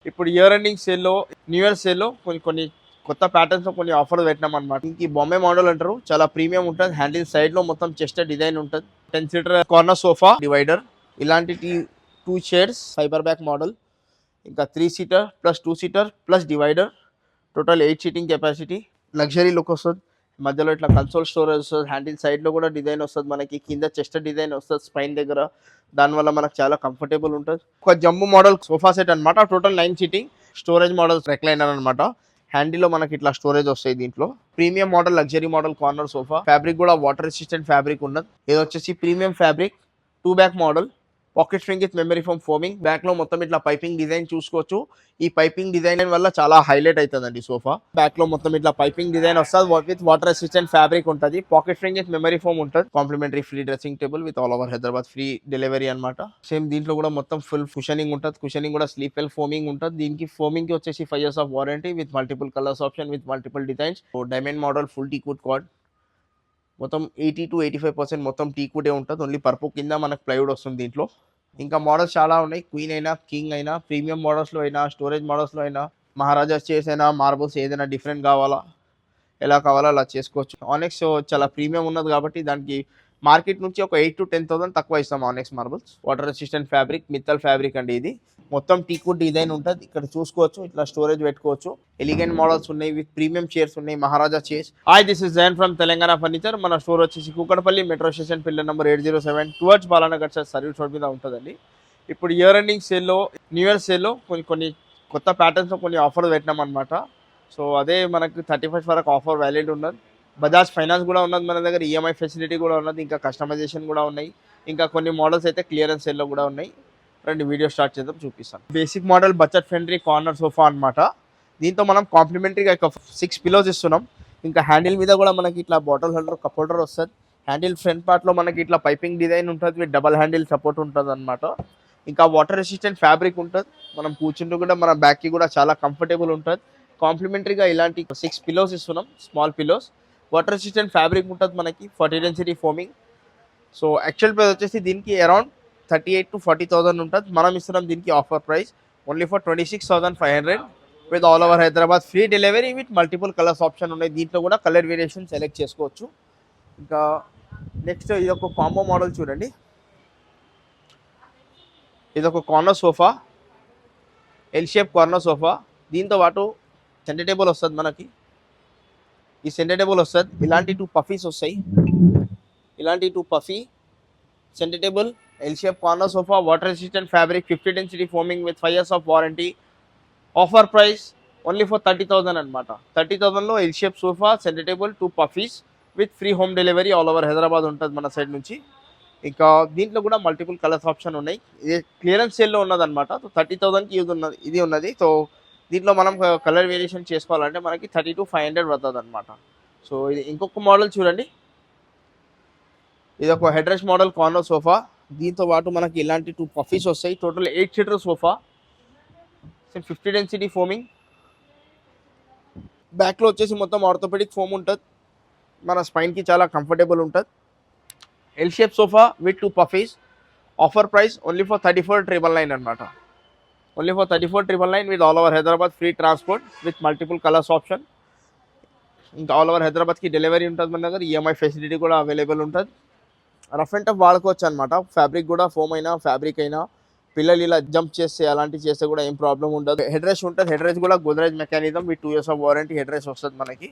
ఇప్పుడు year ending సేల్లో new year సేల్లో కొన్ని కొత్త ప్యాటర్న్స్లో కొన్ని ఆఫర్లు పెట్టినాం అనమాట. ఇంక ఈ బాంబే మోడల్ అంటారు, చాలా ప్రీమియం ఉంటుంది. హ్యాండిల్ సైడ్లో మొత్తం చెస్ట్ డిజైన్ ఉంటుంది. 10 సీటర్ కార్నర్ సోఫా డివైడర్, ఇలాంటి 2 షేడ్స్ ఫైబర్ బ్యాక్ మోడల్, ఇంకా 3 seater plus 2 seater plus divider, total 8 seating capacity, luxury look వస్తుంది. మధ్యలో ఇట్లా కన్సోల్ స్టోరేజ్ వస్తుంది. హ్యాండిల్ సైడ్లో కూడా డిజైన్ వస్తుంది, మనకి కింద చెస్ట్ డిజైన్ వస్తుంది స్పైన్ దగ్గర. దానివల్ల మనకు చాలా కంఫర్టబుల్ ఉంటుంది. ఒక జంబు మోడల్ సోఫా సెట్ అనమాట. Total 9 seating storage model recliner అనమాట. హ్యాండిల్లో మనకి ఇట్లా స్టోరేజ్ వస్తాయి. దీంట్లో premium model luxury model corner sofa. Fabric కూడా వాటర్ రెసిస్టెంట్ ఫ్యాబ్రిక్ ఉన్నది. ఇది వచ్చేసి premium fabric 2 back model, pocket spring with memory foam foaming. Back లో మొత్తం ఇట్లా పైపింగ్ డిజైన్ చూసుకోవచ్చు. ఈ పైపింగ్ డిజైన్ వల్ల చాలా హైలైట్ అవుతుందండి సోఫా. బ్యాక్ లో మొత్తం ఇట్లా పైపింగ్ డిజైన్ వస్తుంది విత్ వాటర్ రెసిస్టెంట్ ఫ్యాబ్రిక్ ఉంటుంది. Pocket spring with memory foam ఉంటుంది. Complimentary free dressing table with all over Hyderabad free delivery అనమాట. సేమ్ దీంట్లో కూడా మొత్తం ఫుల్ కుషనింగ్ ఉంటుంది. కుషనింగ్ కూడా స్లీప్ వెల్ ఫోమింగ్ ఉంటుంది. దీనికి ఫోమింగ్ కి వచ్చేసి 5 years of warranty with multiple colours option with multiple designs. Diamond model full teakwood card, మొత్తం 80 to 85% మొత్తం టీకుడే ఉంటుంది. ఓన్లీ పర్పు కింద మనకు ప్లైవుడ్ వస్తుంది దీంట్లో. ఇంకా మోడల్స్ చాలా ఉన్నాయి. క్వీన్ అయినా, కింగ్ అయినా, ప్రీమియం మోడల్స్లో అయినా, స్టోరేజ్ మోడల్స్లో అయినా, మహారాజా చైర్స్ అయినా, మార్బుల్స్ ఏదైనా డిఫరెంట్ కావాలా, ఎలా కావాలో అలా చేసుకోవచ్చు. ఆనెక్స్ చాలా ప్రీమియం ఉన్నది కాబట్టి దానికి మార్కెట్ నుంచి ఒక 8 to 10,000 తక్కువ ఇస్తాం onyx marbles. Water resistant fabric, Mittal fabric అండి. ఇది మొత్తం టీకుడ్ డిజైన్ ఉంటుంది. ఇక్కడ చూసుకోవచ్చు, ఇట్లా స్టోరేజ్ పెట్టుకోవచ్చు. ఎలిగెంట్ మోడల్స్ ఉన్నాయి విత్ ప్రీమియం చైర్స్ ఉన్నాయి, Maharaja chairs. Hi, this is Jain from Telangana furniture. మన స్టోర్ వచ్చేసి Kukatpally metro station, pillar number 807 towards Balanagar service road మీద ఉంటుందండి. ఇప్పుడు ఇయర్ ఎండింగ్ సేల్లో, న్యూ ఇయర్ సేల్లో కొన్ని కొత్త ప్యాటర్న్స్లో కొన్ని ఆఫర్లు పెట్టినాం అనమాట. సో అదే మనకు 31st వరకు ఆఫర్ వ్యాలిడ్ ఉన్నది. బజాజ్ ఫైనాన్స్ కూడా ఉన్నది మన దగ్గర, ఈఎంఐ ఫెసిలిటీ కూడా ఉన్నది, ఇంకా కస్టమైజేషన్ కూడా ఉన్నాయి. ఇంకా కొన్ని మోడల్స్ అయితే క్లియరెన్స్ సేల్లో కూడా ఉన్నాయి. రండి వీడియో స్టార్ట్ చేద్దాం, చూపిస్తాను. Basic model budget friendly corner sofa అనమాట. దీంతో మనం కాంప్లిమెంటరీగా 6 పిలోస్ ఇస్తున్నాం. ఇంకా హ్యాండిల్ మీద కూడా మనకి ఇట్లా బాటిల్ హోల్డర్, కప్ హోల్డర్ వస్తుంది. హ్యాండిల్ ఫ్రంట్ పార్ట్లో మనకి ఇట్లా పైపింగ్ డిజైన్ ఉంటుంది విత్ డబల్ హ్యాండిల్ సపోర్ట్ ఉంటుంది అనమాట. ఇంకా వాటర్ రెసిస్టెంట్ ఫ్యాబ్రిక్ ఉంటుంది. మనం కూర్చుంటూ కూడా మన బ్యాక్కి కూడా చాలా కంఫర్టబుల్ ఉంటుంది. కాంప్లిమెంటరీగా ఇలాంటి 6 పిలోస్ ఇస్తున్నాం, small pillows. Water resistant fabric ఉంటుంది మనకి, 40 density foaming. So actual price వచ్చేసి దీనికి అరౌండ్ 38 to 40,000 ఉంటుంది. మనం ఇస్తున్నాం దీనికి offer price only for 26,500 with all over Hyderabad free delivery with multiple colours option ఉన్నాయి. దీంట్లో కూడా కలర్ వేరియేషన్ సెలెక్ట్ చేసుకోవచ్చు. ఇంకా నెక్స్ట్ ఇది ఒక కాంబో మోడల్ చూడండి. ఇది ఒక corner sofa, L shape corner sofa. దీంతో పాటు సెంటర్ టేబుల్ వస్తుంది మనకి. ఈ సెంటర్ టేబుల్ వస్తుంది. ఇలాంటి 2 పఫీస్ వస్తాయి. ఇలాంటి 2 puffy centre table, L shape corner sofa, water resistant fabric, 50 density foaming with 5 years of warranty. Offer price only for 30,000 అనమాట. 30,000లో L shape sofa, centre table, 2 puffies with free home delivery all over Hyderabad ఉంటుంది మన side నుంచి. ఇంకా దీంట్లో కూడా multiple colours option ఉన్నాయి. ఇది క్లియరెన్స్ సేల్లో ఉన్నదన్నమాట. సో 30,000కి ఇది ఉన్నది. సో దీంట్లో మనం కలర్ వేరియేషన్ చేసుకోవాలంటే మనకి 32,500 పడుతుంది అనమాట. సో ఇది ఇంకొక మోడల్ చూడండి. ఇది ఒక head rest model corner sofa. దీంతో పాటు మనకి ఇలాంటి 2 పఫీస్ వస్తాయి. Total 8 seater sofa, 50 density foaming. బ్యాక్లో వచ్చేసి మొత్తం ఆర్థోపెడిక్ ఫోమ్ ఉంటుంది. మన స్పైన్కి చాలా కంఫర్టబుల్ ఉంటుంది. L shape sofa with 2 puffies. Offer price only for 34,999 అనమాట. Only for 34,999 with all over Hyderabad free transport with multiple colours option. ఇంకా ఆల్ ఓవర్ హైదరాబాద్కి డెలివరీ ఉంటుంది మన దగ్గర. ఈఎంఐ ఫెసిలిటీ కూడా అవైలబుల్ ఉంటుంది. రఫ్ అండ్ టఫ్ వాడుకోవచ్చు అనమాట. ఫ్యాబ్రిక్ కూడా ఫోమ్ అయినా ఫ్యాబ్రిక్ అయినా, పిల్లలు ఇలా జంప్ చేస్తే అలాంటివి చేస్తే కూడా ఏం ప్రాబ్లం ఉండదు. హెడ్ రెస్ట్ ఉంటుంది. హెడ్ రెస్ట్ కూడా Godrej mechanism with 2 years of warranty head rest వస్తుంది మనకి.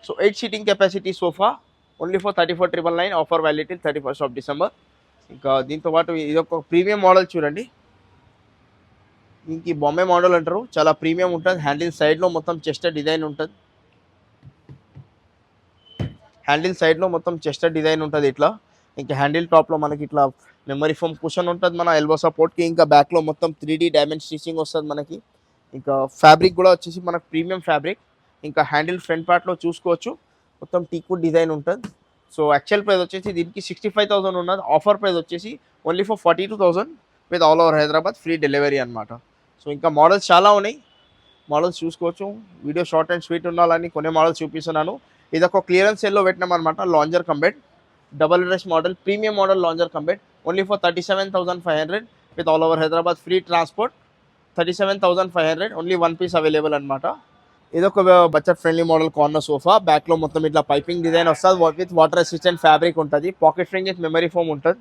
So 8 seating capacity sofa only for 34,999. Offer validity 31st of December. ఇంకా దీంతో పాటు ఇది ఒక ప్రీమియం మోడల్ చూడండి. దీనికి బాంబే మోడల్ అంటారు, చాలా ప్రీమియం ఉంటుంది. హ్యాండిల్ సైడ్లో మొత్తం చెస్ట్ డిజైన్ ఉంటుంది. హ్యాండిల్ సైడ్లో మొత్తం చెస్ట్ డిజైన్ ఉంటుంది ఇట్లా. ఇంకా హ్యాండిల్ టాప్లో మనకి ఇట్లా మెమరీ ఫోమ్ కుషన్ ఉంటుంది మన ఎల్బో సపోర్ట్కి. ఇంకా బ్యాక్లో మొత్తం 3D డైమండ్ స్టిచింగ్ వస్తుంది మనకి. ఇంకా ఫ్యాబ్రిక్ కూడా వచ్చేసి మనకు ప్రీమియం ఫ్యాబ్రిక్. ఇంకా హ్యాండిల్ ఫ్రంట్ పార్ట్లో చూసుకోవచ్చు, మొత్తం టీకుడ్ డిజైన్ ఉంటుంది. సో యాక్చువల్ ప్రైస్ వచ్చేసి దీనికి 65,000 ఉన్నది. ఆఫర్ ప్రైస్ వచ్చేసి only for 42,000 with all over Hyderabad free delivery అనమాట. సో ఇంకా మోడల్స్ చాలా ఉన్నాయి, మోడల్స్ చూసుకోవచ్చు. వీడియో షార్ట్ అండ్ స్వీట్ ఉండాలని కొన్ని మోడల్స్ చూపిస్తున్నాను. ఇది ఒక క్లియరెన్స్ సేల్లో పెట్టినాం అనమాట. Lounger cum bed double rest model, premium model lounger cum bed only for 37,500 with all over Hyderabad free transport. 37,500 only one piece available అనమాట. ఇదొక budget friendly model corner sofa. Back లో మొత్తం ఇట్లా పైపింగ్ డిజైన్ వస్తుంది విత్ వాటర్ రెసిస్టెంట్ ఫ్యాబ్రిక్ ఉంటుంది. Pocket spring with memory foam ఉంటుంది.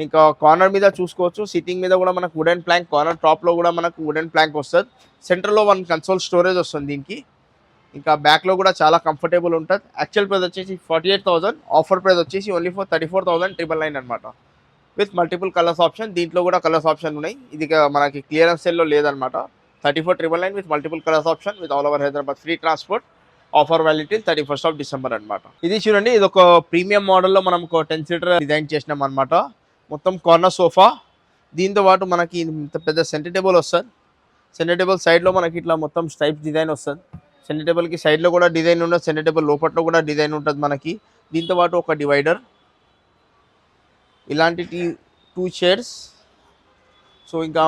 ఇంకా corner మీద చూసుకోవచ్చు, సిట్టింగ్ మీద కూడా మనకు వుడెన్ ప్లాంక్, కార్నర్ టాప్ లో కూడా మనకు వుడెన్ ప్లాంక్ వస్తుంది. సెంటర్ లో వన్ కన్సోల్ స్టోరేజ్ వస్తుంది దీనికి. ఇంకా బ్యాక్ లో కూడా చాలా కంఫర్టబుల్ ఉంటుంది. యాక్చువల్ ప్రైస్ వచ్చేసి 48,000, ఆఫర్ ప్రైస్ వచ్చేసి ఓన్లీ ఫర్ 34,999 అనమాట. With multiple colours option. దీంట్లో కూడా కలర్స్ ఆప్షన్ ఉన్నాయి. ఇది మనకి క్లియరెన్స్ సేల్లో లేదనమాట. 34,999 with multiple colours option with all over Hyderabad free transport. Offer validity 31st December అనమాట. ఇది చూడండి, ఇది ఒక ప్రీమియం మోడల్లో మనం ఒక 10 సీటర్ డిజైన్ చేసినాం అనమాట. మొత్తం కార్నర్ సోఫా. దీంతో పాటు మనకి ఇంత పెద్ద సెంటర్ టేబుల్ వస్తుంది. సెంటర్ టేబుల్ సైడ్లో మనకి ఇట్లా మొత్తం స్ట్రైప్స్ డిజైన్ వస్తుంది. సెంటర్ టేబుల్కి సైడ్లో కూడా డిజైన్ ఉంటుంది, సెంటర్ టేబుల్ లోపట్లో కూడా డిజైన్ ఉంటుంది మనకి. దీంతో పాటు ఒక డివైడర్, ఇలాంటి 2 చైర్స్. సో ఇంకా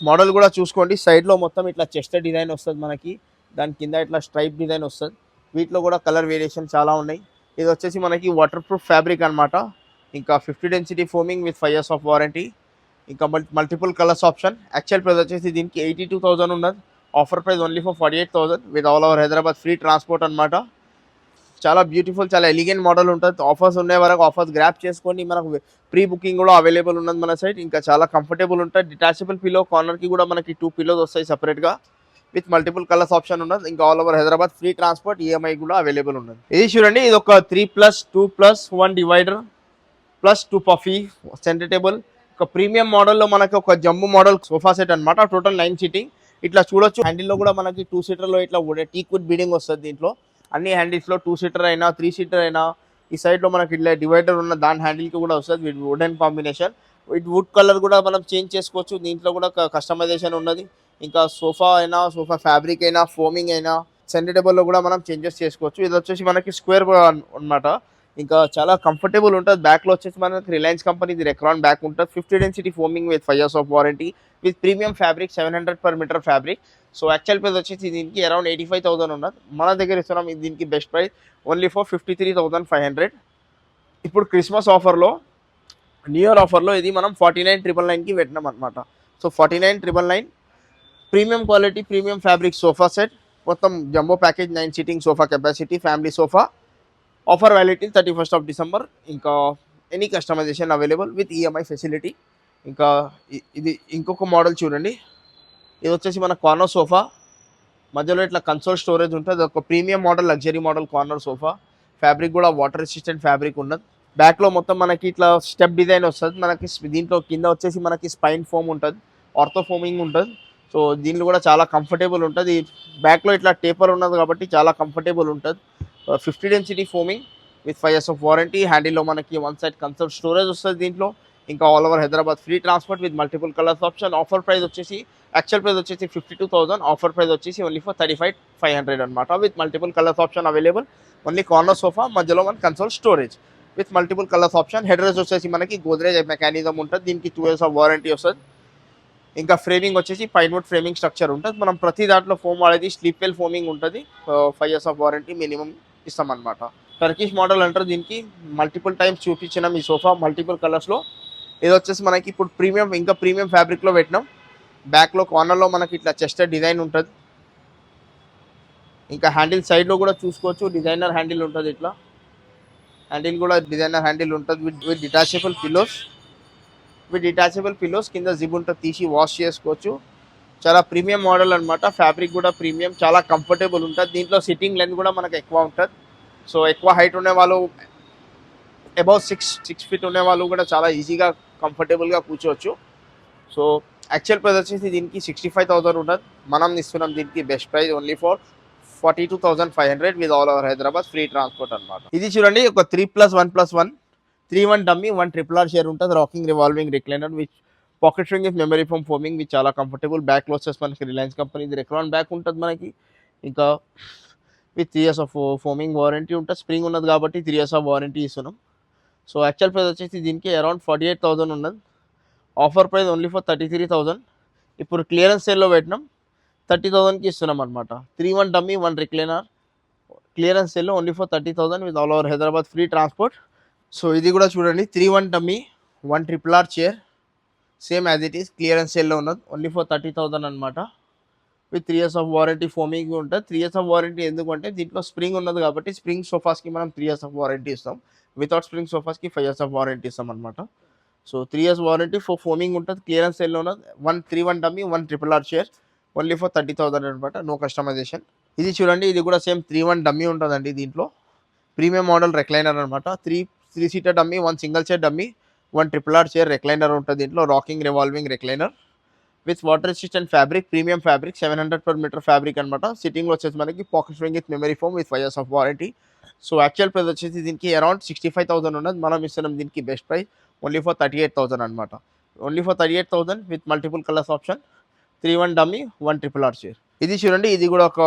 మోడల్ కూడా చూసుకోండి, సైడ్లో మొత్తం ఇట్లా చెస్ట్ డిజైన్ వస్తుంది మనకి. దాని కింద ఇట్లా స్ట్రైప్ డిజైన్ వస్తుంది. వీటిలో కూడా కలర్ వేరియేషన్ చాలా ఉన్నాయి. ఇది వచ్చేసి మనకి వాటర్ ప్రూఫ్ ఫ్యాబ్రిక్ అనమాట. ఇంకా 50 density foaming with 5 years of warranty. ఇంకా multiple colours option. Actual price వచ్చేసి దీనికి 82,000 ఉన్నది. Offer price only for 48,000 with all over Hyderabad free transport అనమాట. చాలా బ్యూటిఫుల్, చాలా ఎలిగెంట్ మోడల్ ఉంటుంది. ఆఫర్స్ ఉండే వరకు ఆఫర్స్ గ్రాప్ చేసుకోండి. మనకు ప్రీ బుకింగ్ కూడా అవైలబుల్ ఉన్నది మన సైడ్. ఇంకా చాలా కంఫర్టబుల్ ఉంటుంది. డిటాచబుల్ పిల్లో, కార్నర్కి కూడా మనకి 2 పిల్లోస్ వస్తాయి సపరేట్గా విత్ మల్టిపుల్ కలర్స్ ఆప్షన్ ఉన్నది. ఇంకా all over Hyderabad free transport, EMI కూడా అవైలబుల్ ఉన్నది. ఇది చూడండి, ఇది ఒక 3+2+1 divider plus 2 puffy centre table. ఒక ప్రీమియం మోడల్లో మనకి ఒక జంబు మోడల్ సోఫా సెట్ అనమాట. Total 9 seating. ఇట్లా చూడొచ్చు, హ్యాండిల్లో కూడా మనకి 2 సీటర్లో ఇట్లా టీక్వుడ్ బీడింగ్ వస్తుంది. దీంట్లో అన్ని హ్యాండిల్స్లో 2 సీటర్ అయినా 3 సీటర్ అయినా. ఈ సైడ్లో మనకి ఇట్లా డివైడర్ ఉన్న దాని హ్యాండిల్కి కూడా వస్తుంది wooden combination. With would colour కూడా మనం చేంజ్ చేసుకోవచ్చు. దీంట్లో కూడా కస్టమైజేషన్ ఉన్నది. ఇంకా సోఫా అయినా, సోఫా ఫ్యాబ్రిక్ అయినా, ఫోమింగ్ అయినా, సెంటర్ టేబుల్లో కూడా మనం చేంజెస్ చేసుకోవచ్చు. ఇది వచ్చేసి మనకి స్క్వేర్ అనమాట. ఇంకా చాలా కంఫర్టబుల్ ఉంటుంది. బ్యాక్లో వచ్చేసి మనకి రిలయన్స్ కంపెనీ రెక్రాన్ బ్యాక్ ఉంటుంది. 50 density foaming with 5 years of warranty with premium fabric 700 per meter fabric. So actual price వచ్చేసి దీనికి అరౌండ్ 85,000 ఉన్నది. మన దగ్గర ఇస్తున్నాం దీనికి బెస్ట్ ప్రైస్ ఓన్లీ ఫర్ 53,500. ఇప్పుడు క్రిస్మస్ ఆఫర్లో, న్యూ ఇయర్ ఆఫర్లో ఇది మనం 49,999కి పెట్టినాం అనమాట. So 49,999 premium quality, premium fabric sofa set. మొత్తం jumbo package, 9 seating sofa capacity, family sofa. Offer validity 31st December. ఇంకా any customisation available with EMI facility. ఇంకా ఇది ఇంకొక మోడల్ చూడండి. ఇది వచ్చేసి మన కార్నర్ సోఫా. మధ్యలో ఇట్లా కన్సోల్ స్టోరేజ్ ఉంటుంది. ఒక premium model, luxury model corner sofa. Fabric కూడా వాటర్ రెసిస్టెంట్ ఫ్యాబ్రిక్ ఉన్నది. బ్యాక్లో మొత్తం మనకి ఇట్లా స్టెప్ డిజైన్ వస్తుంది మనకి. దీంట్లో కింద వచ్చేసి మనకి స్పైన్ ఫోమ్ ఉంటుంది, ఆర్థో ఫోమింగ్ ఉంటుంది. సో దీంట్లో కూడా చాలా కంఫర్టబుల్ ఉంటుంది. బ్యాక్లో ఇట్లా టేపర్ ఉన్నది కాబట్టి చాలా కంఫర్టబుల్ ఉంటుంది. 50 density foaming with 5 years of warranty. హ్యాండిల్లో మనకి 1 side కన్సోల్ స్టోరేజ్ వస్తుంది దీంట్లో. ఇంకా all over Hyderabad free transport with multiple colours option. Offer price వచ్చేసి, యాక్చువల్ ప్రైస్ వచ్చేసి 52,000. ఆఫర్ ప్రైస్ వచ్చేసి ఓన్లీ ఫర్ 35,500 అనమాట. With multiple colours option available. Only corner sofa, మధ్యలో మన console storage with multiple colours option. Head rest వచ్చేసి మనకి Godrej mechanism ఉంటుంది. దీనికి 2 years ఆఫ్ వారంటీ వస్తుంది. ఇంకా ఫ్రేమింగ్ వచ్చేసి పైన్వుడ్ ఫ్రేమింగ్ స్ట్రక్చర్ ఉంటుంది. మనం ప్రతి దాంట్లో ఫోమ్ వాడేది స్లీప్ వెల్ ఫోమింగ్ ఉంటుంది. 5 years ఆఫ్ వారంటీ మినిమం ఇస్తామన్నమాట. టర్కిష్ మోడల్ అంటారు దీనికి. మల్టిపుల్ టైమ్స్ చూపించినాం ఈ సోఫా మల్టిపుల్ కలర్స్లో. ఇది వచ్చేసి మనకి ఇప్పుడు ప్రీమియం, ఇంకా ప్రీమియం ఫ్యాబ్రిక్లో పెట్టినాం. బ్యాక్లో కార్నర్లో మనకి ఇట్లా చెస్ట్ డిజైన్ ఉంటుంది. ఇంకా హ్యాండిల్ సైడ్లో కూడా చూసుకోవచ్చు, డిజైనర్ హ్యాండిల్ ఉంటుంది. ఇట్లా హ్యాండిల్ కూడా డిజైనర్ హ్యాండిల్ ఉంటుంది విత్ డిటాచబుల్ పిల్లోస్. కింద జిప్ ఉంటుంది, తీసి వాష్ చేసుకోవచ్చు. చాలా ప్రీమియం మోడల్ అనమాట. ఫ్యాబ్రిక్ కూడా ప్రీమియం, చాలా కంఫర్టబుల్ ఉంటుంది. దీంట్లో సిట్టింగ్ లెంత్ కూడా మనకు ఎక్కువ ఉంటుంది. సో ఎక్కువ హైట్ ఉండే వాళ్ళు, అబౌవ్ 6 feet ఉండే వాళ్ళు కూడా చాలా ఈజీగా కంఫర్టబుల్గా కూర్చోవచ్చు. సో యాక్చువల్ ప్రైస్ వచ్చేసి దీనికి 65,000 ఉంటుంది. మనం ఇస్తున్నాం దీనికి best price only for 42,500 with all over Hyderabad free transport అనమాట. ఇది చూడండి, ఒక 3+1+1 3-1 డమ్మీ, 1 triple R చైర్ ఉంటుంది. Rocking revolving recliner with pocket spring with memory foam foaming with చాలా కంఫర్టబుల్. బ్యాక్ వచ్చేసి మనకి రిలయన్స్ కంపెనీ రెక్రాన్ బ్యాక్ ఉంటుంది మనకి. ఇంకా with 3 years of foaming warranty ఉంటుంది. స్ప్రింగ్ ఉన్నది కాబట్టి 3 years ఆఫ్ వారంటీ ఇస్తున్నాం. సో యాక్చువల్ ప్రైస్ వచ్చేసి దీనికి అరౌండ్ 48,000 ఉన్నది. Offer price only for 33,000. ఇప్పుడు క్లియరెన్స్ సేల్లో పెట్టినాం, 30,000కి ఇస్తున్నాం అనమాట. 3-1 డమ్మీ, 1 రిక్లైనర్. క్లియరెన్స్ సేల్లో only for 30,000 with all over Hyderabad free transport. So ఇది కూడా చూడండి, 3-1 dummy, 1 triple R chair. Same as it is clearance సేల్లో ఉన్నది, ఓన్లీ ఫర్ 30,000 అనమాట. With 3 years of warranty foaming ఉంటుంది. 3 years ఆఫ్ వారంటీ ఎందుకంటే దీంట్లో స్ప్రింగ్ ఉన్నది కాబట్టి స్ప్రింగ్ సోఫాస్కి మనం 3 years ఆఫ్ వారంటీ ఇస్తాం. వితౌట్ స్ప్రింగ్ సోఫాస్కి 5 years ఆఫ్ వారంటీ ఇస్తాం అనమాట. So 3 years warranty for foaming ఉంటుంది. క్లియరెన్స్ సేల్లో ఉన్నది 131 dummy 1 RRR chair only for 30,000 అనమాట. No customisation. ఇది చూడండి, ఇది కూడా సేమ్ 3-1 డమ్మీ ఉంటుందండి. దీంట్లో ప్రీమియం మోడల్ రెక్లైనర్ అనమాట. Three seater dummy 1 single chair dummy 1 RRR chair recliner ఉంటుంది. దీంట్లో rocking revolving recliner with water resistant fabric, premium fabric 700 per meter fabric అనమాట. సిట్టింగ్లో వచ్చేసి మనకి pocket spring with memory foam with 5 years of warranty. So actual price వచ్చేసి దీనికి around 65,000 ఉన్నది. మనం ఇస్తున్నాం దీనికి బెస్ట్ ప్రైస్ ఓన్లీ ఫర్ 38,000 అనమాట. Only for 38,000 with multiple colours option, 3-1 dummy 1 RRR chair. ఇది చూడండి, ఇది కూడా ఒక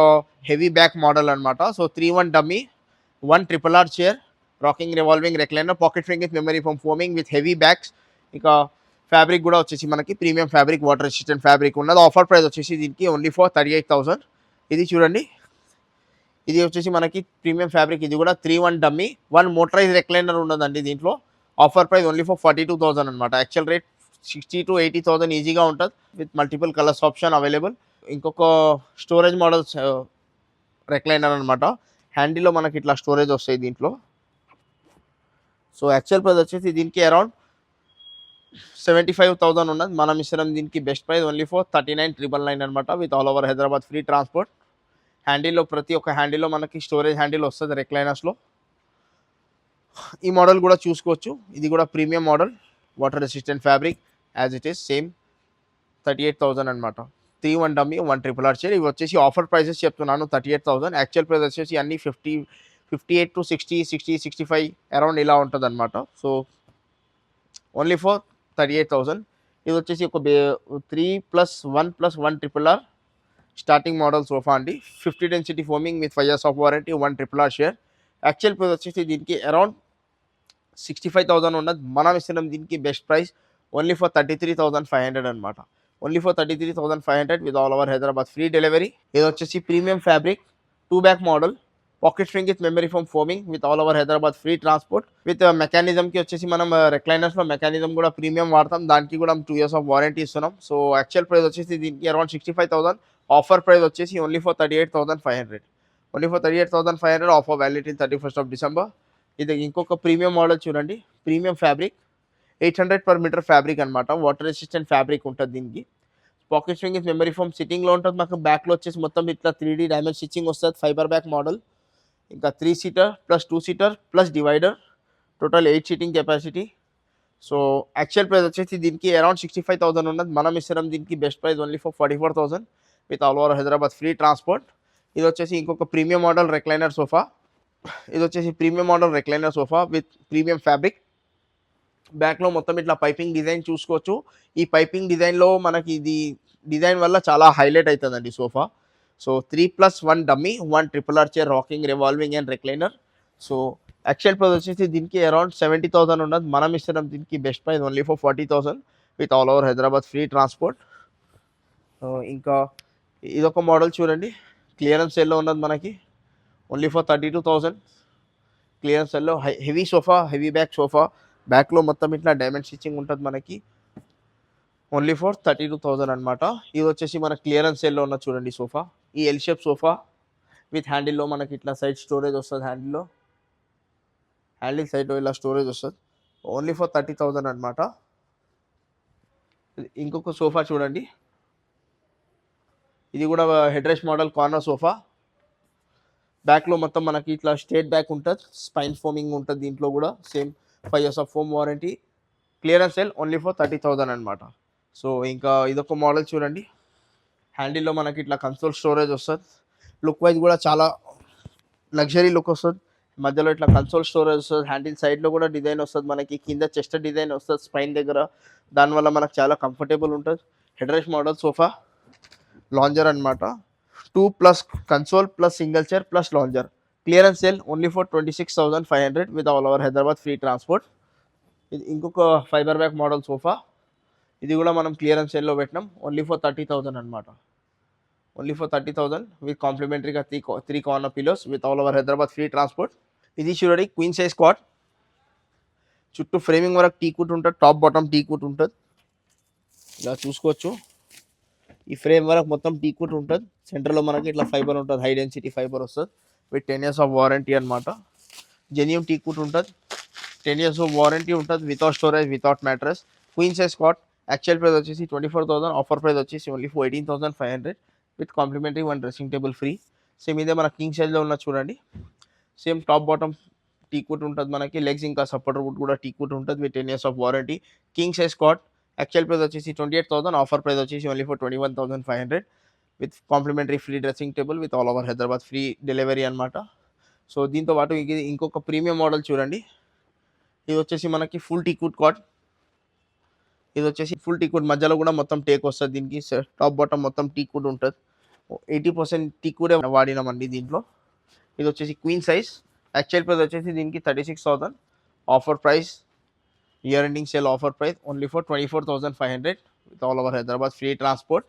హెవీ బ్యాక్ మోడల్ అనమాట. So 3-1 dummy 1 RRR chair, rocking revolving recliner, pocket spring with memory foam foaming with heavy backs. ఇంకా fabric కూడా వచ్చేసి మనకి premium fabric, water resistant fabric ఉన్నది. ఆఫర్ ప్రైస్ వచ్చేసి దీనికి ఓన్లీ ఫర్ 38,000. ఇది చూడండి, ఇది వచ్చేసి మనకి ప్రీమియం ఫ్యాబ్రిక్. ఇది కూడా 3-1 డమ్మీ 1 మోటరైజ్ రెక్లైనర్ ఉన్నదండి. దీంట్లో ఆఫర్ ప్రైస్ ఓన్లీ ఫర్ 42,000 అనమాట. యాక్చువల్ రేట్ 60,000 to 80,000 ఈజీగా ఉంటుంది with multiple colours option available. ఇంకొక స్టోరేజ్ మోడల్స్ రెక్లైనర్ అనమాట. హ్యాండిల్లో మనకి ఇట్లా స్టోరేజ్ వస్తాయి దీంట్లో. సో యాక్చువల్ ప్రైస్ వచ్చేసి దీనికి అరౌండ్ 75,000 ఉన్నది. మనం ఇస్తున్నాం దీనికి బెస్ట్ ప్రైస్ ఓన్లీ ఫర్ 39,999 అనమాట. With all over Hyderabad free transport. హ్యాండిల్లో ప్రతి ఒక్క హ్యాండిల్లో మనకి స్టోరేజ్ హ్యాండిల్ వస్తుంది రెక్లైనర్స్లో. ఈ మోడల్ కూడా చూసుకోవచ్చు. ఇది కూడా premium model, water resistant fabric as it is same 38,000 అనమాట. 3-1 డమ్మీ 1 RRR చైర్. ఇవి వచ్చేసి ఆఫర్ ప్రైసెస్ చెప్తున్నాను 38,000. యాక్చువల్ ప్రైస్ వచ్చేసి అన్ని 58 to 60-65 అరౌండ్ ఇలా ఉంటుంది అనమాట. So only for 38,000. ఇది వచ్చేసి ఒక 3+1+1 RRR స్టార్టింగ్ మోడల్ సోఫా అండి. 50 density foaming with 5 years of warranty 1 RRR share. Actual price వచ్చేసి దీనికి అరౌండ్ 65,000 ఉన్నది. మనం ఇస్తున్నాం దీనికి బెస్ట్ ప్రైస్ ఓన్లీ ఫర్ 33,500 అనమాట. Only for 33,500 with all over Hyderabad free delivery. ఇది వచ్చేసి premium fabric 2 back model, pocket spring with memory foam foaming with all over Hyderabad free transport with మెకానిజంకి వచ్చేసి మనం రెక్లైనర్స్లో మెకానిజం కూడా ప్రీమియం వాడతాం. దానికి కూడా 2 years ఆఫ్ వారంటీ ఇస్తున్నాం. సో యాక్చువల్ ప్రైస్ వచ్చేసి దీనికి అరౌండ్ 65,000. ఆఫర్ ప్రైస్ వచ్చేసి only for 38,500. Only for 38,500. Offer valid in 31st of December. ఇది ఇంకొక ప్రీమియం మోడల్ చూడండి, premium fabric 800 per meter fabric అనమాట. వాటర్ రెసిస్టెంట్ ఫ్యాబ్రిక్ ఉంటుంది దీనికి. Pocket spring with memory foam సిట్టింగ్లో ఉంటుంది. మాకు బ్యాక్లో వచ్చేసి మొత్తం ఇట్లా 3D డైమండ్ స్టిచ్చింగ్ వస్తుంది. Fibre back model. ఇంకా 3 seater plus 2 seater plus divider, total 8 seating capacity. So actual price వచ్చేసి దీనికి అరౌండ్ 65,000 ఉన్నది. మనం ఇస్తున్నాం దీనికి best price only for 44,000 with all over Hyderabad free transport. ఇది వచ్చేసి ఇంకొక ప్రీమియం మోడల్ రెక్లైనర్ సోఫా. ఇది వచ్చేసి premium model recliner sofa with premium fabric. బ్యాక్లో మొత్తం ఇట్లా పైపింగ్ డిజైన్ చూసుకోవచ్చు. ఈ పైపింగ్ డిజైన్లో మనకి ఇది డిజైన్ వల్ల చాలా హైలైట్ అవుతుందండి sofa. So 3+1 dummy 1 RRR chair, rocking revolving and recliner. So actual price వచ్చేసి దీనికి అరౌండ్ 70,000 ఉన్నది. మనం ఇస్తున్నాం దీనికి best price only for 40,000 with all over Hyderabad free transport. ఇంకా ఇదొక మోడల్ చూడండి, క్లియరెన్స్ సేల్లో ఉన్నది మనకి ఓన్లీ ఫర్ 32,000. క్లియరెన్స్ సేల్లో heavy sofa, heavy back sofa. బ్యాక్లో మొత్తం ఇట్లా డైమండ్ స్టిచ్చింగ్ ఉంటుంది మనకి. ఓన్లీ ఫర్ 32,000 అనమాట. ఇది వచ్చేసి మన క్లియరెన్స్ సేల్లో ఉన్న చూడండి సోఫా. ఈ ఎల్ షేప్ సోఫా విత్ హ్యాండిల్లో మనకి ఇట్లా సైడ్ స్టోరేజ్ వస్తుంది. హ్యాండిల్ సైడ్లో ఇలా స్టోరేజ్ వస్తుంది. ఓన్లీ ఫర్ 30,000 అనమాట. ఇంకొక సోఫా చూడండి, ఇది కూడా head rest model corner sofa. బ్యాక్లో మొత్తం మనకి ఇట్లా స్ట్రేట్ బ్యాక్ ఉంటుంది, స్పైన్ ఫోమింగ్ ఉంటుంది. దీంట్లో కూడా same 5 years of foam warranty. Clearance sale only for 30,000 అనమాట. సో ఇంకా ఇదొక మోడల్ చూడండి, హ్యాండిల్లో మనకి ఇట్లా కన్సోల్ స్టోరేజ్ వస్తుంది. లుక్ వైజ్ కూడా చాలా లగ్జరీ లుక్ వస్తుంది. మధ్యలో ఇట్లా కన్సోల్ స్టోరేజ్ వస్తుంది. హ్యాండిల్ సైడ్లో కూడా డిజైన్ వస్తుంది మనకి. కింద చెస్ట్ డిజైన్ వస్తుంది స్పైన్ దగ్గర. దానివల్ల మనకు చాలా కంఫర్టబుల్ ఉంటుంది. Head rest model sofa, lounger అనమాట. 2+ console plus single chair plus lounger. Clearance sale only for 26,500 with all over Hyderabad free transport. ఇది ఇంకొక ఫైబర్ బ్యాక్ మోడల్ సోఫా. ఇది కూడా మనం క్లియరెన్స్ సేల్లో పెట్టినాం ఓన్లీ ఫర్ 30,000 అనమాట. ఓన్లీ ఫర్ 30,000 విత్ కాంప్లిమెంటరీగా 3 corner pillows with all over Hyderabad free transport. ఇది చూడండి, క్వీన్ సైజ్ కాట్, చుట్టూ ఫ్రేమింగ్ వరకు టీ కుట్ ఉంటుంది. టాప్ బాటమ్ టీ కుట్ ఉంటుంది. ఇలా చూసుకోవచ్చు. ఈ ఫ్రేమ్ వర్క్ మొత్తం టీక్వుడ్ ఉంటుంది. సెంటర్లో మనకి ఇట్లా ఫైబర్ ఉంటుంది, హై డెన్సిటీ ఫైబర్ వస్తుంది విత్ 10 years ఆఫ్ వారంటీ అనమాట. జెన్యూన్ టీక్వుడ్ ఉంటుంది, 10 years ఆఫ్ వారంటీ ఉంటుంది without storage, without mattress. Queen size cot. Actual price వచ్చేసి 24,000, ఆఫర్ ప్రైస్ వచ్చేసి only 18,500 with complimentary 1 dressing table free. Same ఇదే మన king సైజ్లో ఉన్న చూడండి. సేమ్ టాప్ బాటమ్ టీక్వుడ్ ఉంటుంది మనకి. లెగ్స్ ఇంకా సపోర్టర్ వుడ్ కూడా టీక్వుడ్ ఉంటుంది with 10 years of warranty. King size cot. Actual price వచ్చేసి 28,000, ఆఫర్ ప్రైస్ వచ్చేసి only for 21,500 with complimentary free dressing table with all over Hyderabad free delivery అనమాట. So దీంతో పాటు ఇంకొక ప్రీమియం మోడల్ చూడండి. ఇది వచ్చేసి మనకి ఫుల్ టీక్వుడ్ కాట్. ఇది వచ్చేసి ఫుల్ టీక్వుడ్, మధ్యలో కూడా మొత్తం టేక్ వస్తుంది దీనికి. టాప్ బాటమ్ మొత్తం టీక్వుడ్ ఉంటుంది. 80% టీక్వుడే వాడినామండి దీంట్లో. ఇది వచ్చేసి క్వీన్ సైజ్. యాక్చువల్ ప్రైస్ వచ్చేసి దీనికి 36,000, offer price year ending sale offer price only for 24,500 with all over Hyderabad free transport.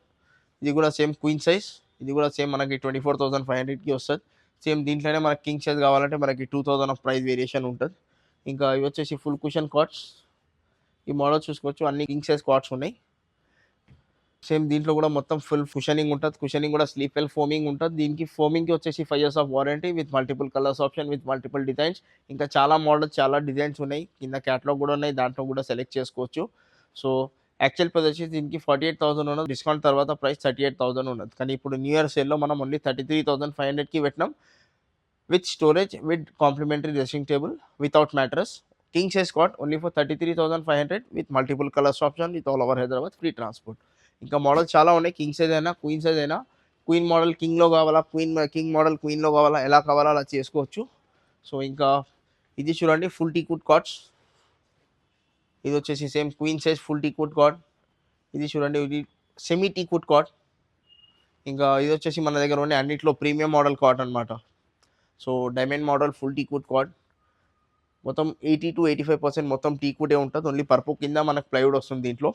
ఇది కూడా సేమ్ క్వీన్ సైజ్. ఇది కూడా సేమ్ మనకి 24,500కి వస్తుంది. సేమ్ దీంట్లోనే మనకి కింగ్ సైజ్ కావాలంటే మనకి 2,000 ఆఫ్ ప్రైస్ వేరియేషన్ ఉంటుంది. ఇంకా ఇవి వచ్చేసి ఫుల్ కుషన్ కాట్స్. ఈ మోడల్ చూసుకోవచ్చు, అన్ని కింగ్ సైజ్ కాట్స్ ఉన్నాయి. సేమ్ దీంట్లో కూడా మొత్తం ఫుల్ కుషనింగ్ ఉంటుంది. కుషనింగ్ కూడా స్లీప్ వెల్ ఫోమింగ్ ఉంటుంది. దీనికి ఫోమింగ్కి వచ్చేసి 5 years of warranty with multiple colours option, with multiple designs. ఇంకా చాలా మోడల్స్, చాలా డిజైన్స్ ఉన్నాయి. కింద క్యాటలాగ్ కూడా ఉన్నాయి, దాంట్లో కూడా సెలెక్ట్ చేసుకోవచ్చు. సో యాక్చువల్ ప్రైస్ వచ్చేసి దీనికి 48,000 ఉన్నది. డిస్కౌంట్ తర్వాత ప్రైస్ 38,000 ఉన్నది. కానీ ఇప్పుడు న్యూ ఇయర్ సేల్లో మనం ఓన్లీ 33,500కి పెట్టినాం with storage, with complimentary dressing table, without mattress. King size cot only for 33,500 with multiple colours option, with all over Hyderabad free transport. ఇంకా మోడల్ చాలా ఉన్నాయి. కింగ్ సైజ్ అయినా, క్వీన్ సైజ్ అయినా. క్వీన్ మోడల్ కింగ్లో కావాలా, కింగ్ మోడల్ క్వీన్లో కావాలా, ఎలా కావాలా అలా చేసుకోవచ్చు. సో ఇంకా ఇది చూడండి, ఫుల్ టీక్వుడ్ కాట్స్. ఇది వచ్చేసి same queen size full teakwood cot. ఇది చూడండి, ఇది సెమీ టీక్వుడ్ కాట్. ఇంకా ఇది వచ్చేసి మన దగ్గర ఉండే అన్నిట్లో ప్రీమియం మోడల్ కాట్ అనమాట. So diamond model full teakwood cot. మొత్తం 80 to 85% మొత్తం టీక్వుడే ఉంటుంది. ఓన్లీ పర్పు కింద మనకు ప్లైవుడ్ వస్తుంది దీంట్లో.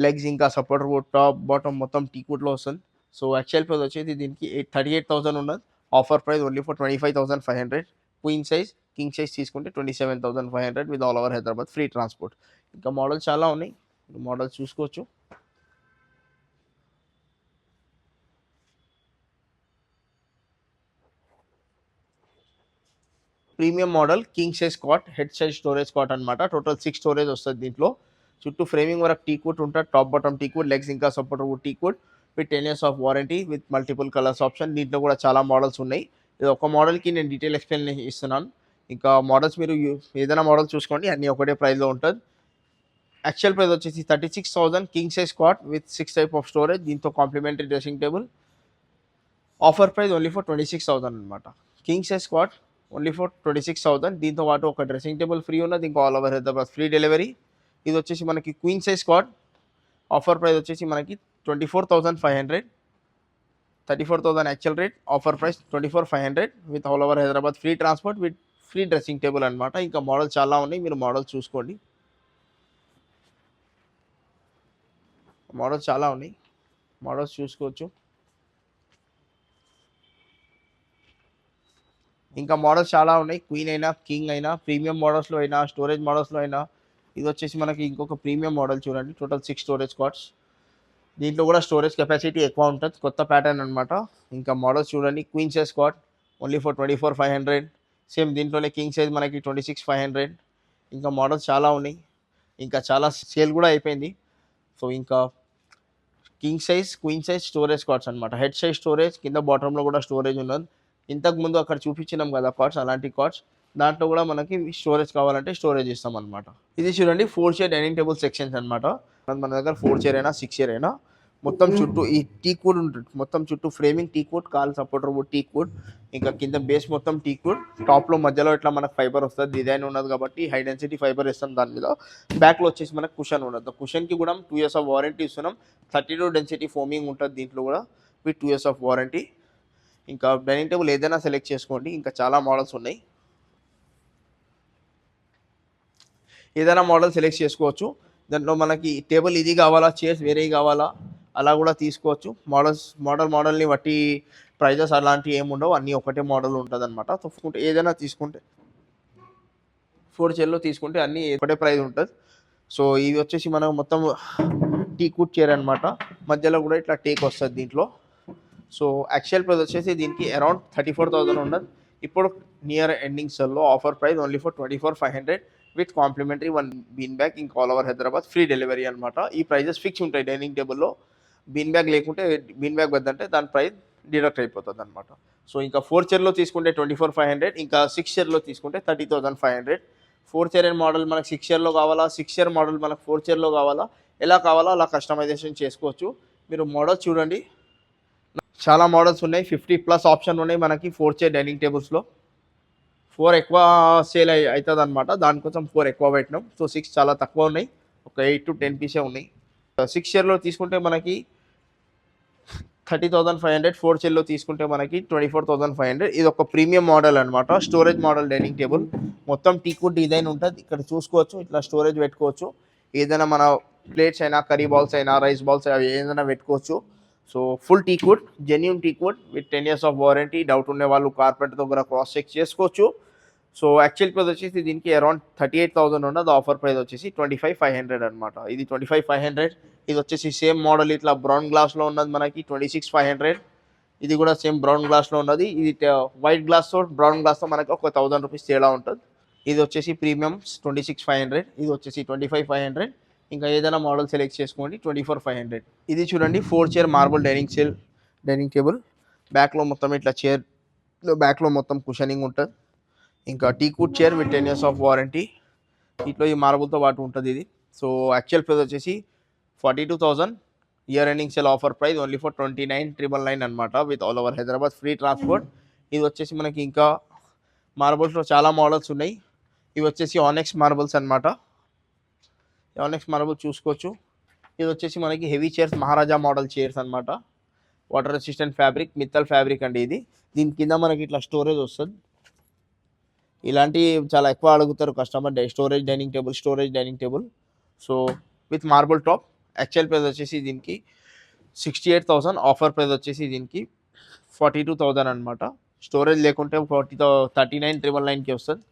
లెగ్స్ ఇంకా సపోర్టర్ వుడ్, టాప్ బాటమ్ మొత్తం టీక్వుడ్లో వస్తుంది. సో యాక్చువల్ ప్రైస్ వచ్చేసి దీనికి 38,000 ఉన్నది. Offer price only for 25,500. Queen size, king size తీసుకుంటే 27,500 with all over Hyderabad free transport. ఇంకా మోడల్స్ చాలా ఉన్నాయి, మోడల్స్ చూసుకోవచ్చు. Premium model king size cot, head size storage cot అనమాట. టోటల్ 6 స్టోరేజ్ వస్తుంది దీంట్లో. చుట్టూ ఫ్రేమింగ్ వరకు టీక్వుడ్ ఉంటుంది, టాప్ బాటమ్ టీక్వుడ్, లెగ్స్ ఇంకా supporter wood teakwood with 10 years of warranty with multiple colours option. దీంట్లో కూడా చాలా మోడల్స్ ఉన్నాయి. ఇది ఒక మోడల్కి నేను డీటెయిల్ ఎక్స్ప్లెయిన్ ఇస్తున్నాను. ఇంకా మోడల్స్ మీరు ఏదైనా మోడల్ చూసుకోండి, అన్నీ ఒకటే ప్రైస్లో ఉంటుంది. యాక్చువల్ ప్రైస్ వచ్చేసి 36,000 king size cot with 6 type of storage, దీంతో complimentary dressing table. Offer price only for 26,000 అనమాట. King size cot only for 26,000. దీంతో పాటు ఒక డ్రెస్సింగ్ టేబుల్ ఫ్రీ ఉన్నది, ఇంకా all over Hyderabad free delivery. ఇది వచ్చేసి మనకి queen size cot. Offer price వచ్చేసి మనకి 24,500. 34,000 actual rate, offer price 24,500 with all over Hyderabad free transport with free dressing table అనమాట. ఇంకా మోడల్ చాలా ఉన్నాయి, మీరు మోడల్స్ చూసుకోండి. మోడల్స్ చాలా ఉన్నాయి, మోడల్స్ చూసుకోవచ్చు. ఇంకా మోడల్స్ చాలా ఉన్నాయి. క్వీన్ అయినా, కింగ్ అయినా, ప్రీమియం మోడల్స్లో అయినా, స్టోరేజ్ మోడల్స్లో అయినా. ఇది వచ్చేసి మనకి ఇంకొక ప్రీమియం మోడల్ చూడండి. Total 6 storage cots. దీంట్లో కూడా స్టోరేజ్ కెపాసిటీ ఎక్కువ ఉంటుంది, కొత్త ప్యాటర్న్ అనమాట. ఇంకా మోడల్స్ చూడండి. Queen size cot only for 24,500. Same దీంట్లోనే కింగ్ సైజ్ మనకి 26,500. ఇంకా మోడల్స్ చాలా ఉన్నాయి, ఇంకా చాలా సేల్ కూడా అయిపోయింది. సో ఇంకా king size, queen size storage cots అనమాట. హెడ్ సైజ్ స్టోరేజ్, కింద బాటంలో కూడా స్టోరేజ్ ఉన్నది. ఇంతకు ముందు అక్కడ చూపించినాం కదా కాట్స్, అలాంటి కాట్స్. దాంట్లో కూడా మనకి స్టోరేజ్ కావాలంటే స్టోరేజ్ ఇస్తాం అనమాట. ఇది చూడండి, 4 chair డైనింగ్ టేబుల్ సెక్షన్స్ అనమాట. మన దగ్గర 4 chair అయినా 6 chair అయినా. మొత్తం చుట్టూ ఈ టీక్వుడ్ ఉంటుంది, మొత్తం చుట్టూ framing teakwood, call supporter wood teakwood, ఇంకా కింద బేస్ మొత్తం టీక్వుడ్. టాప్లో మధ్యలో ఇట్లా మనకు ఫైబర్ వస్తుంది, డిజైన్ ఉన్నది కాబట్టి హై డెన్సిటీ ఫైబర్ ఇస్తాం దాని మీద. బ్యాక్లో వచ్చేసి మనకు కుషన్ ఉన్నది. కుషన్కి కూడా 2 years ఆఫ్ వారంటీ ఇస్తున్నాం. 32 డెన్సిటీ ఫోమింగ్ ఉంటుంది దీంట్లో కూడా విత్ 2 years ఆఫ్ వారంటీ. ఇంకా డైనింగ్ టేబుల్ ఏదైనా సెలెక్ట్ చేసుకోండి, ఇంకా చాలా మోడల్స్ ఉన్నాయి. ఏదైనా మోడల్ సెలెక్ట్ చేసుకోవచ్చు. దాంట్లో మనకి టేబుల్ ఇది కావాలా, చైర్స్ వేరే కావాలా, అలా కూడా తీసుకోవచ్చు. మోడల్ని బట్టి ప్రైజెస్ అలాంటివి ఏమి ఉండవు, అన్నీ ఒకటే మోడల్ ఉంటుంది అనమాట. సో ఏదైనా తీసుకుంటే 4 chairలో తీసుకుంటే అన్నీ ఒకటే ప్రైస్ ఉంటుంది. సో ఇవి వచ్చేసి మనం మొత్తం టీకుడ్ చైర్ అనమాట. మధ్యలో కూడా ఇట్లా టేక్ వస్తుంది దీంట్లో. సో యాక్చువల్ ప్రైస్ వచ్చేసి దీనికి అరౌండ్ 34,000 ఉన్నది. ఇప్పుడు నియర్ ఎండింగ్ సెల్లో offer price only for 24,500 with complimentary 1 bean bag in all over Hyderabad, free delivery అనమాట. ఈ ప్రైజెస్ ఫిక్స్ ఉంటాయి డైనింగ్ టేబుల్లో. బీన్ బ్యాగ్ లేకుంటే బీన్ బ్యాగ్ వద్దంటే దాని ప్రైస్ డిడక్ట్ అయిపోతుంది అనమాట. సో ఇంకా 4 చైర్లో తీసుకుంటే 24,500, ఇంకా 6 చైర్లో తీసుకుంటే 30,500. 4 చైర్ మోడల్ మనకు 6 చైర్లో కావాలా, 6 చైర్ మోడల్ మనకు 4 చైర్లో కావాలా, ఎలా కావాలో అలా కస్టమైజేషన్ చేసుకోవచ్చు. మీరు మోడల్ చూడండి, చాలా మోడల్స్ ఉన్నాయి. 50+ ఆప్షన్ ఉన్నాయి మనకి 4 చైర్ డైనింగ్ టేబుల్స్లో. 4 ఎక్కువ సేల్ అవుతుంది అనమాట, దానికోసం 4 ఎక్కువ పెట్టినాం. సో 6 చాలా తక్కువ ఉన్నాయి, ఒక 8 to 10 పీసే ఉన్నాయి. 6 చైర్లో తీసుకుంటే మనకి 30,500, 4 చైర్లో తీసుకుంటే మనకి 24,500. ఇది ఒక ప్రీమియం మోడల్ అనమాట, స్టోరేజ్ మోడల్ డైనింగ్ టేబుల్. మొత్తం టీకుడ్ డిజైన్ ఉంటుంది. ఇక్కడ చూసుకోవచ్చు, ఇట్లా స్టోరేజ్ పెట్టుకోవచ్చు. ఏదైనా మన ప్లేట్స్ అయినా, కర్రీ బాల్స్ అయినా, రైస్ బాల్స్ అవి ఏదైనా పెట్టుకోవచ్చు. So full టీకుడ్, genuine టీకుడ్ with 10 years of warranty. Doubt ఉండే వాళ్ళు కార్పెంటర్ దగ్గర క్రాస్ చెక్ చేసుకోవచ్చు. సో యాక్చువల్ ప్రైస్ వచ్చేసి దీనికి అరౌండ్ 38,000 ఉన్నది. ఆఫర్ ప్రైస్ వచ్చేసి 25,500 అనమాట. ఇది 25,500. ఇది వచ్చేసి సేమ్ మోడల్ ఇట్లా బ్రౌన్ గ్లాస్లో ఉన్నది మనకి 26,500. ఇది కూడా సేమ్ బ్రౌన్ గ్లాస్లో ఉన్నది. ఇది వైట్ గ్లాస్తో బ్రౌన్ గ్లాస్తో మనకి ఒక 1,000 రూపీస్ తేడా ఉంటుంది. ఇది వచ్చేసి ప్రీమియం 26,500. ఇది వచ్చేసి 25,500. ఇంకా ఏదైనా మోడల్ సెలెక్ట్ చేసుకోండి 24,500. ఇది చూడండి 4 చైర్ మార్బుల్ డైనింగ్ టేబుల్. బ్యాక్లో మొత్తం ఇట్లా చైర్ బ్యాక్లో మొత్తం కుషనింగ్ ఉంటుంది. ఇంకా టీకుడ్ chair with 10 years of warranty. ఇట్లా ఈ మార్బుల్తో పాటు ఉంటుంది ఇది. సో యాక్చువల్ ప్రైస్ వచ్చేసి 42,000. Year ending cell offer price only for 29,999 అనమాట, with all over Hyderabad, free transport. ఇది వచ్చేసి మనకి ఇంకా మార్బుల్స్లో చాలా మోడల్స్ ఉన్నాయి. ఇవి వచ్చేసి ఆనెక్స్ మార్బుల్స్ అనమాట. ఆనెక్స్ మార్బుల్ చూసుకోవచ్చు. ఇది వచ్చేసి మనకి హెవీ చైర్స్, మహారాజా మోడల్ చైర్స్ అనమాట. Water resistant fabric, Mittal fabric అండి ఇది. దీని కింద మనకి ఇట్లా స్టోరేజ్ వస్తుంది. ఇలాంటివి చాలా ఎక్కువ అడుగుతారు customer, storage dining table. So with marble top. Actual price వచ్చేసి దీనికి 68,000. ఆఫర్ ప్రైస్ వచ్చేసి దీనికి 42,000 అనమాట. స్టోరేజ్ లేకుంటే 39,999కి వస్తుంది.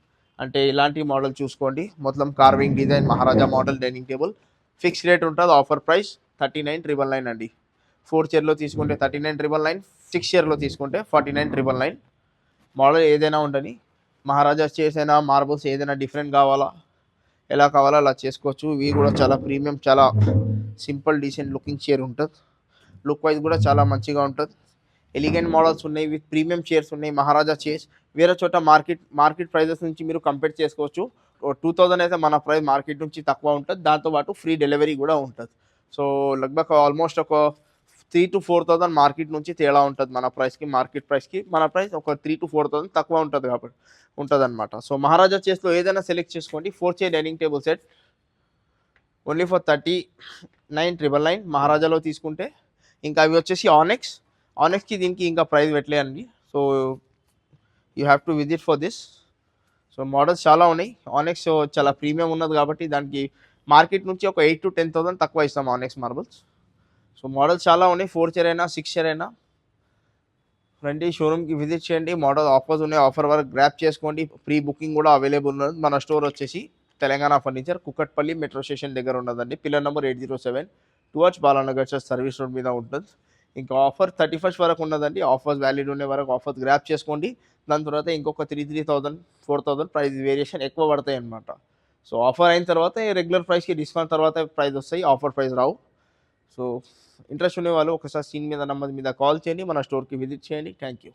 అంటే ఇలాంటి మోడల్ చూసుకోండి. మొత్తం carving design Maharaja model dining table. Fix rate ఉంటుంది. ఆఫర్ ప్రైస్ 39,999 అండి. 4 చైర్లో తీసుకుంటే 39,999, 6 చైర్లో తీసుకుంటే 49,999. మోడల్ ఏదైనా ఉండని, మహారాజా చైర్స్ అయినా, మార్బుల్స్ ఏదైనా డిఫరెంట్ కావాలా, ఎలా కావాలో అలా చేసుకోవచ్చు. ఇవి కూడా చాలా ప్రీమియం, చాలా సింపుల్ డీసెంట్ లుకింగ్ చైర్ ఉంటుంది. లుక్ వైజ్ కూడా చాలా మంచిగా ఉంటుంది. ఎలిగెంట్ మోడల్స్ ఉన్నాయి, విత్ ప్రీమియం చైర్స్ ఉన్నాయి. మహారాజా చైర్స్ వేరే చోట మార్కెట్ ప్రైజెస్ నుంచి మీరు కంపేర్ చేసుకోవచ్చు. 2,000 అయితే మన ప్రైస్ మార్కెట్ నుంచి తక్కువ ఉంటుంది. దాంతోపాటు ఫ్రీ డెలివరీ కూడా ఉంటుంది. సో లగ్భగ్ ఆల్మోస్ట్ ఒక 3,000 to 4,000 మార్కెట్ నుంచి తేడా ఉంటుంది మన ప్రైస్కి. మార్కెట్ ప్రైస్కి మన ప్రైస్ ఒక 3,000 to 4,000 తక్కువ ఉంటుంది కాబట్టి ఉంటుంది అనమాట. సో మహారాజా చైర్స్లో ఏదైనా సెలెక్ట్ చేసుకోండి. 4 chair dining table set only for 39,999 మహారాజాలో తీసుకుంటే. ఇంకా అవి వచ్చేసి ఆనెక్స్కి దీనికి ఇంకా ప్రైస్ పెట్టలేదండి. So you have to visit for this. So models చాలా ఉన్నాయి. ఆనెక్స్ చాలా ప్రీమియం ఉన్నది కాబట్టి దానికి మార్కెట్ నుంచి ఒక 8,000 to 10,000 తక్కువ ఇస్తాం ఆనెక్స్ మార్బుల్స్. సో మోడల్స్ చాలా ఉన్నాయి. 4 చైర్ అయినా, 6 చైర్ అయినా రండి, షోరూమ్కి విజిట్ చేయండి. మోడల్ ఆఫర్స్ ఉన్నాయి, ఆఫర్ వరకు గ్రాప్ చేసుకోండి. ప్రీ బుకింగ్ కూడా అవైలబుల్ ఉన్నది. మన స్టోర్ వచ్చేసి Telangana furniture, Kukatpally metro station దగ్గర ఉన్నదండి. Pillar number 807 towards Balanagar church service road మీద ఉంటుంది. ఇంకా ఆఫర్ 31st వరకు ఉన్నదండి. ఆఫర్స్ వ్యాలిడ్ ఉండే వరకు ఆఫర్స్ గ్రాప్ చేసుకోండి. దాని తర్వాత ఇంకొక 3,000, 4,000 ప్రైస్ వేరియేషన్ ఎక్కువ పడతాయి అన్నమాట. సో ఆఫర్ అయిన తర్వాత రెగ్యులర్ ప్రైస్కి డిస్కౌంట్ తర్వాత ప్రైస్ వస్తాయి, ఆఫర్ ప్రైస్ రావు. సో ఇంట్రెస్ట్ ఉండే వాళ్ళు ఒకసారి స్క్రీన్ మీద నెంబర్ మీద కాల్ చేయండి, మన స్టోర్కి విజిట్ చేయండి. Thank you.